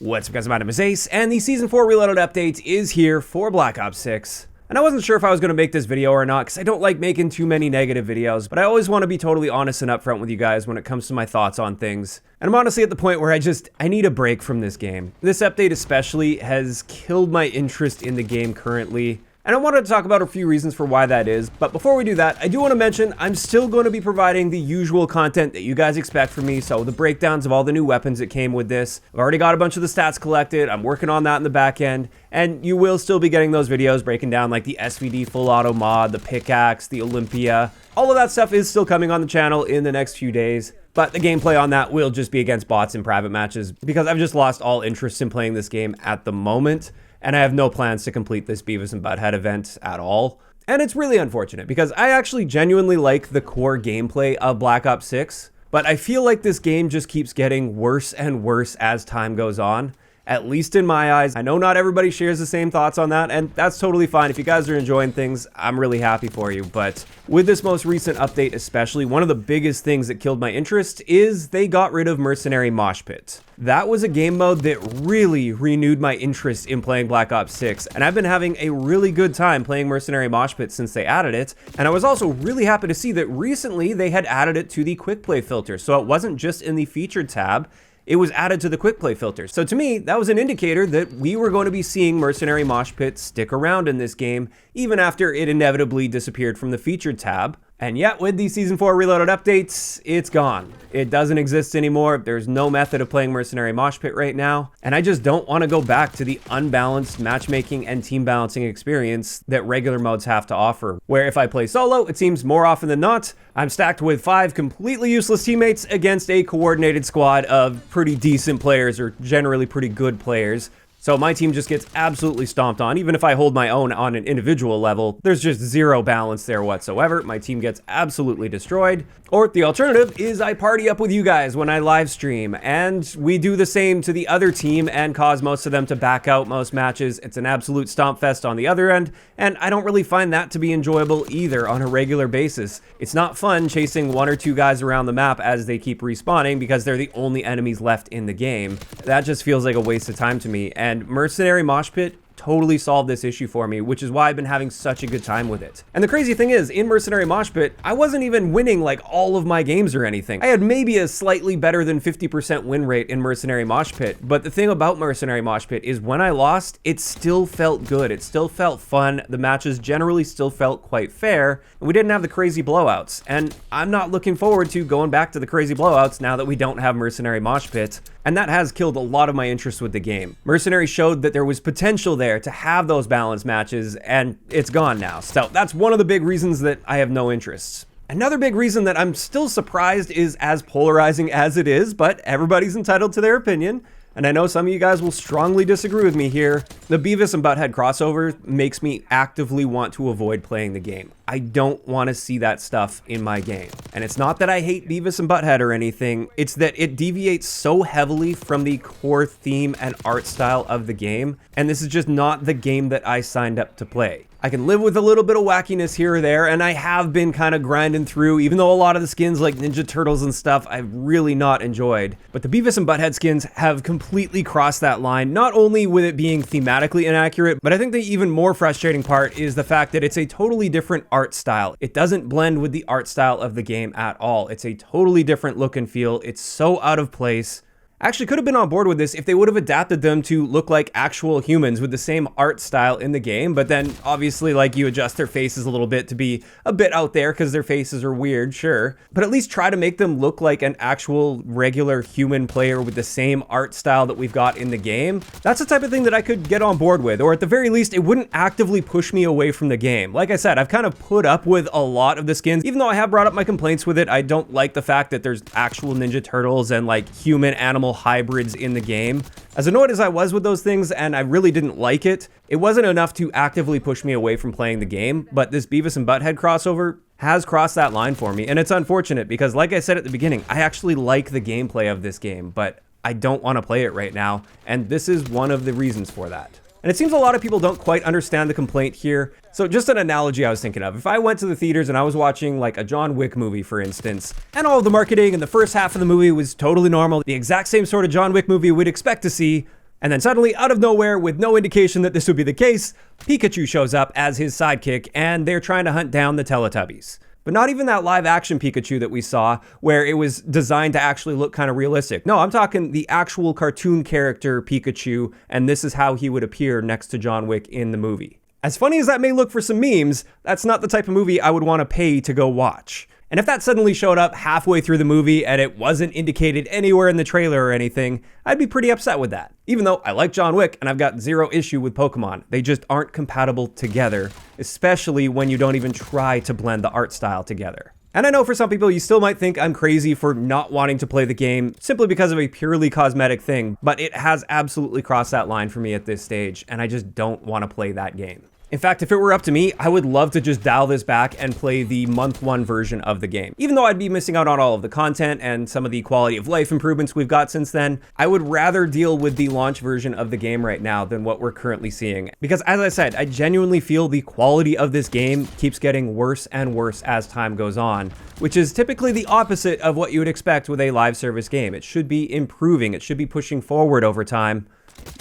What's up guys, my name is Ace, and the Season 4 Reloaded update is here for Black Ops 6. And I wasn't sure if I was going to make this video or not, because I don't like making too many negative videos, but I always want to be totally honest and upfront with you guys when it comes to my thoughts on things. And I'm honestly at the point where I need a break from this game. This update especially has killed my interest in the game currently. And I wanted to talk about a few reasons for why that is, but before we do that, I do want to mention I'm still going to be providing the usual content that you guys expect from me, so the breakdowns of all the new weapons that came with this. I've already got a bunch of the stats collected, I'm working on that in the back end, and you will still be getting those videos breaking down like the SVD full auto mod, the pickaxe, the Olympia. All of that stuff is still coming on the channel in the next few days. But the gameplay on that will just be against bots in private matches, because I've just lost all interest in playing this game at the moment. And I have no plans to complete this Beavis and Butthead event at all. And it's really unfortunate because I actually genuinely like the core gameplay of Black Ops 6, but I feel like this game just keeps getting worse and worse as time goes on. At least in my eyes. I know not everybody shares the same thoughts on that, and that's totally fine. If you guys are enjoying things, I'm really happy for you. But with this most recent update especially, one of the biggest things that killed my interest is they got rid of Mercenary Mosh Pit. That was a game mode that really renewed my interest in playing Black Ops 6, and I've been having a really good time playing Mercenary Mosh Pit since they added it, and I was also really happy to see that recently they had added it to the quick play filter, so it wasn't just in the featured tab. It was added to the quick play filter. So to me, that was an indicator that we were going to be seeing Mercenary Mosh Pit stick around in this game, even after it inevitably disappeared from the featured tab. And yet, with the Season 4 Reloaded updates, it's gone. It doesn't exist anymore. There's no method of playing Mercenary Mosh Pit right now. And I just don't want to go back to the unbalanced matchmaking and team balancing experience that regular modes have to offer. Where if I play solo, it seems more often than not, I'm stacked with 5 completely useless teammates against a coordinated squad of pretty decent players or generally pretty good players. So my team just gets absolutely stomped on. Even if I hold my own on an individual level, there's just zero balance there whatsoever. My team gets absolutely destroyed. Or the alternative is I party up with you guys when I live stream, and we do the same to the other team and cause most of them to back out most matches. It's an absolute stomp fest on the other end, and I don't really find that to be enjoyable either on a regular basis. It's not fun chasing 1 or 2 guys around the map as they keep respawning because they're the only enemies left in the game. That just feels like a waste of time to me, and Mercenary Mosh Pit totally solved this issue for me, which is why I've been having such a good time with it. And the crazy thing is, in Mercenary Mosh Pit, I wasn't even winning like all of my games or anything. I had maybe a slightly better than 50% win rate in Mercenary Mosh Pit, but the thing about Mercenary Mosh Pit is when I lost, it still felt good. It still felt fun. The matches generally still felt quite fair, and we didn't have the crazy blowouts. And I'm not looking forward to going back to the crazy blowouts now that we don't have Mercenary Mosh Pit. And that has killed a lot of my interest with the game. Mercenary showed that there was potential there to have those balanced matches, and it's gone now. So that's one of the big reasons that I have no interest. Another big reason that I'm still surprised is as polarizing as it is, but everybody's entitled to their opinion. And I know some of you guys will strongly disagree with me here. The Beavis and Butthead crossover makes me actively want to avoid playing the game. I don't want to see that stuff in my game. And it's not that I hate Beavis and Butthead or anything, it's that it deviates so heavily from the core theme and art style of the game, and this is just not the game that I signed up to play. I can live with a little bit of wackiness here or there, and I have been kind of grinding through, even though a lot of the skins like Ninja Turtles and stuff I've really not enjoyed. But the Beavis and Butthead skins have completely crossed that line, not only with it being thematically inaccurate, but I think the even more frustrating part is the fact that it's a totally different art style. It doesn't blend with the art style of the game at all. It's a totally different look and feel. It's so out of place. Actually could have been on board with this if they would have adapted them to look like actual humans with the same art style in the game, but then obviously like you adjust their faces a little bit to be a bit out there because their faces are weird, sure, but at least try to make them look like an actual regular human player with the same art style that we've got in the game. That's the type of thing that I could get on board with, or at the very least it wouldn't actively push me away from the game. Like I said, I've kind of put up with a lot of the skins, even though I have brought up my complaints with it. I don't like the fact that there's actual Ninja Turtles and like human animal hybrids in the game. As annoyed as I was with those things, and I really didn't like it, it wasn't enough to actively push me away from playing the game, but this Beavis and Butthead crossover has crossed that line for me, and it's unfortunate because like I said at the beginning, I actually like the gameplay of this game, but I don't want to play it right now, and this is one of the reasons for that. And it seems a lot of people don't quite understand the complaint here. So just an analogy I was thinking of. If I went to the theaters and I was watching like a John Wick movie, for instance, and all of the marketing and the first half of the movie was totally normal, the exact same sort of John Wick movie we'd expect to see, And then suddenly, out of nowhere, with no indication that this would be the case, Pikachu shows up as his sidekick, and they're trying to hunt down the Teletubbies. But not even that live action Pikachu that we saw, where it was designed to actually look kind of realistic. No, I'm talking the actual cartoon character Pikachu, and this is how he would appear next to John Wick in the movie. As funny as that may look for some memes, that's not the type of movie I would want to pay to go watch. And if that suddenly showed up halfway through the movie and it wasn't indicated anywhere in the trailer or anything, I'd be pretty upset with that. Even though I like John Wick and I've got zero issue with Pokemon, they just aren't compatible together, especially when you don't even try to blend the art style together. And I know for some people you still might think I'm crazy for not wanting to play the game simply because of a purely cosmetic thing, but it has absolutely crossed that line for me at this stage, and I just don't want to play that game. In fact, if it were up to me, I would love to just dial this back and play the month 1 version of the game. Even though I'd be missing out on all of the content and some of the quality of life improvements we've got since then, I would rather deal with the launch version of the game right now than what we're currently seeing. Because as I said, I genuinely feel the quality of this game keeps getting worse and worse as time goes on, which is typically the opposite of what you would expect with a live service game. It should be improving, it should be pushing forward over time.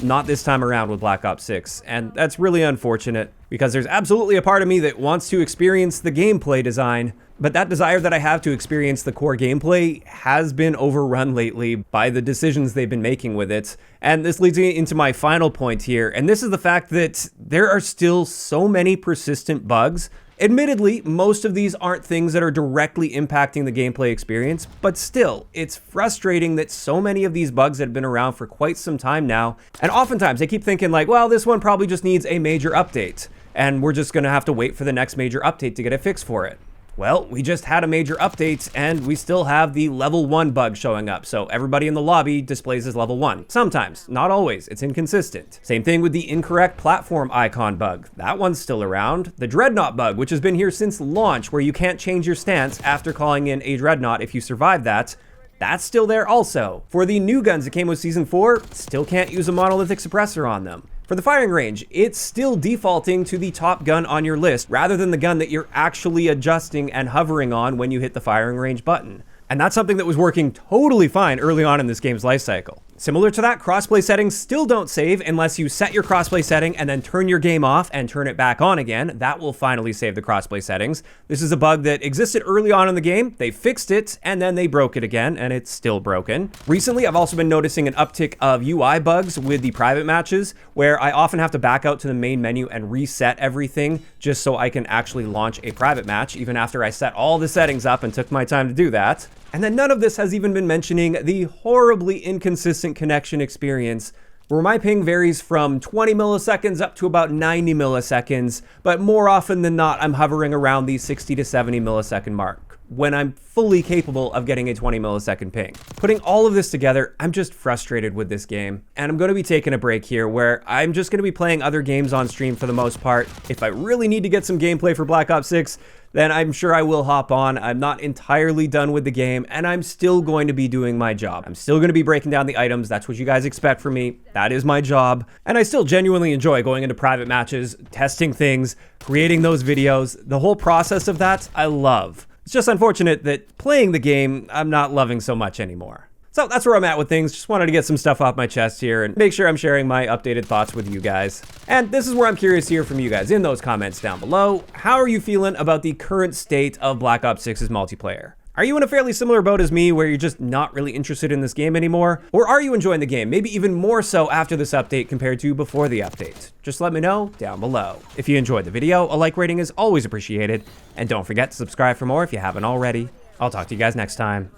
Not this time around with Black Ops 6, and that's really unfortunate because there's absolutely a part of me that wants to experience the gameplay design, but that desire that I have to experience the core gameplay has been overrun lately by the decisions they've been making with it. And this leads me into my final point here, and this is the fact that there are still so many persistent bugs. Admittedly, most of these aren't things that are directly impacting the gameplay experience, but still, it's frustrating that so many of these bugs have been around for quite some time now, and oftentimes they keep thinking like, well, this one probably just needs a major update, and we're just gonna have to wait for the next major update to get a fix for it. Well, we just had a major update, and we still have the level 1 bug showing up, so everybody in the lobby displays as level 1. Sometimes, not always, it's inconsistent. Same thing with the incorrect platform icon bug. That one's still around. The Dreadnought bug, which has been here since launch, where you can't change your stance after calling in a Dreadnought if you survive that, that's still there also. For the new guns that came with Season 4, still can't use a monolithic suppressor on them. For the firing range, it's still defaulting to the top gun on your list rather than the gun that you're actually adjusting and hovering on when you hit the firing range button. And that's something that was working totally fine early on in this game's life cycle. Similar to that, crossplay settings still don't save unless you set your crossplay setting and then turn your game off and turn it back on again. That will finally save the crossplay settings. This is a bug that existed early on in the game. They fixed it and then they broke it again, and it's still broken. Recently, I've also been noticing an uptick of UI bugs with the private matches, where I often have to back out to the main menu and reset everything just so I can actually launch a private match, even after I set all the settings up and took my time to do that. And then none of this has even been mentioning the horribly inconsistent connection experience, where my ping varies from 20 milliseconds up to about 90 milliseconds, but more often than not, I'm hovering around the 60 to 70 millisecond mark, when I'm fully capable of getting a 20 millisecond ping. Putting all of this together, I'm just frustrated with this game, and I'm going to be taking a break here where I'm just going to be playing other games on stream for the most part. If I really need to get some gameplay for Black Ops 6, then I'm sure I will hop on. I'm not entirely done with the game, and I'm still going to be doing my job. I'm still going to be breaking down the items. That's what you guys expect from me. That is my job. And I still genuinely enjoy going into private matches, testing things, creating those videos. The whole process of that, I love. It's just unfortunate that playing the game, I'm not loving so much anymore. So that's where I'm at with things. Just wanted to get some stuff off my chest here and make sure I'm sharing my updated thoughts with you guys. And this is where I'm curious to hear from you guys in those comments down below. How are you feeling about the current state of Black Ops 6's multiplayer? Are you in a fairly similar boat as me where you're just not really interested in this game anymore? Or are you enjoying the game, maybe even more so after this update compared to before the update? Just let me know down below. If you enjoyed the video, a like rating is always appreciated. And don't forget to subscribe for more if you haven't already. I'll talk to you guys next time.